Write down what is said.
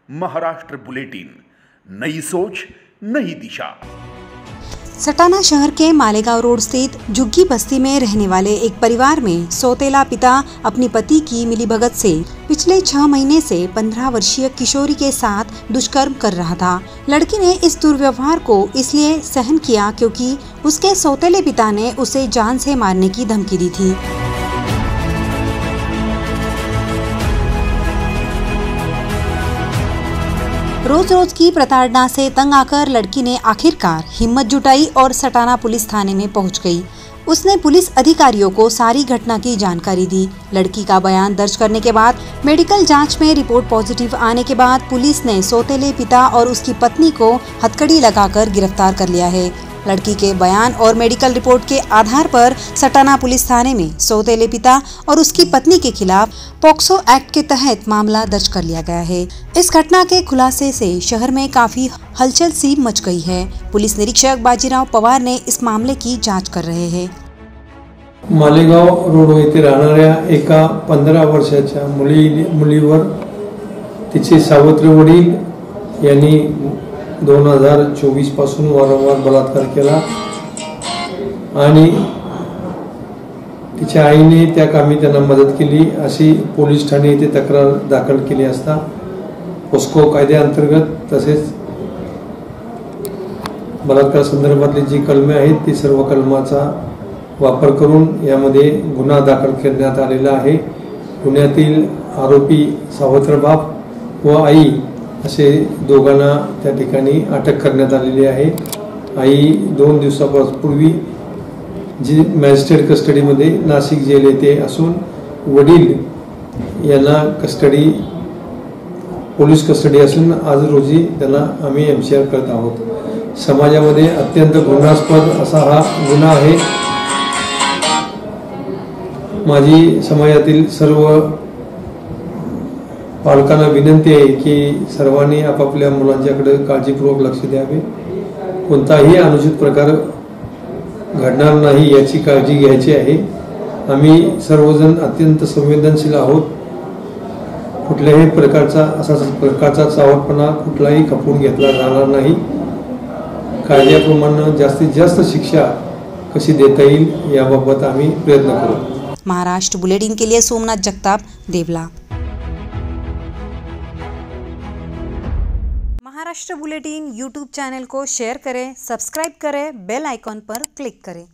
Maharashtra bulletin, नई सोच नई दिशा। सटाना शहर के मालेगांव रोड स्थित झुग्गी बस्ती में रहने वाले एक परिवार में सौतेला पिता अपनी पति की मिलीभगत से पिछले 6 महीने से 15 वर्षीय किशोरी के साथ दुष्कर्म कर रहा था। लड़की ने इस दुर्व्यवहार को इसलिए सहन किया क्योंकि उसके सौतेले पिता ने उसे जान से मारने की धमकी दी थी। रोज रोज की प्रताड़ना से तंग आकर लड़की ने आखिरकार हिम्मत जुटाई और सटाना पुलिस थाने में पहुंच गई। उसने पुलिस अधिकारियों को सारी घटना की जानकारी दी। लड़की का बयान दर्ज करने के बाद मेडिकल जांच में रिपोर्ट पॉजिटिव आने के बाद पुलिस ने सौतेले पिता और उसकी पत्नी को हथकड़ी लगाकर गिरफ्तार कर लिया है। लड़की के बयान और मेडिकल रिपोर्ट के आधार पर सटाना पुलिस थाने में सौतेले पिता और उसकी पत्नी के खिलाफ पॉक्सो एक्ट के तहत मामला दर्ज कर लिया गया है। इस घटना के खुलासे से शहर में काफी हलचल सी मच गई है। पुलिस निरीक्षक बाजीराव पवार ने इस मामले की जांच कर रहे हैं। मालेगाव रोड येथे राहणाऱ्या एका 15 वर्षाच्या मुलीवर तिचे सावत्र वडील यांनी 2024 पासून वारंवार बलात्कार केला आणि तिच्या आईने त्या कामी त्यांना मदत केली अशी पोलीस ठाणे येथे तक्रार दाखल केली असता पोस्को कायद्याअंतर्गत तसेच बलात्कार संदर्भातली जी कलमे आहेत ती सर्व कलमाचा वापर करून यामध्ये गुन्हा दाखल करण्यात आलेला आहे। गुन्ह्यातील आरोपी सावत्र बाप व आई असे दोघांना त्या ठिकाणी अटक करण्यात आलेली आहे। आई 2 दिवसापूर्वी जी मॅजिस्ट्रेट कस्टडीमध्ये नाशिक जेल येथे असून वडील यांना पोलीस कस्टडी असून आज रोजी त्यांना आम्ही एमसीआर करत आहोत। समाजामध्ये अत्यंत गुन्हास्पद असा हा गुन्हा आहे। माझी समाजातील सर्व पालकांना विनंती आहे की सर्वांनी आपापल्या मुलांच्याकडे काळजीपूर्वक लक्ष द्यावे। कोणताही अनुचित प्रकार घडणार नाही याची काळजी घ्यायची आहे। आम्ही सर्वजण अत्यंत संवेदनशील आहोत। कुठल्याही प्रकारचा चावटपणा कुठलाही खपवून घेतला जाणार नाही। कायद्याप्रमाणे जास्तीत जास्त शिक्षा कशी देता येईल याबाबत आम्ही प्रयत्न करू। महाराष्ट्र बुलेटिन के लिए सोमनाथ जगताप, देवला। महाराष्ट्र बुलेटिन यूट्यूब चैनल को शेयर करें, सब्सक्राइब करें, बेल आइकॉन पर क्लिक करें।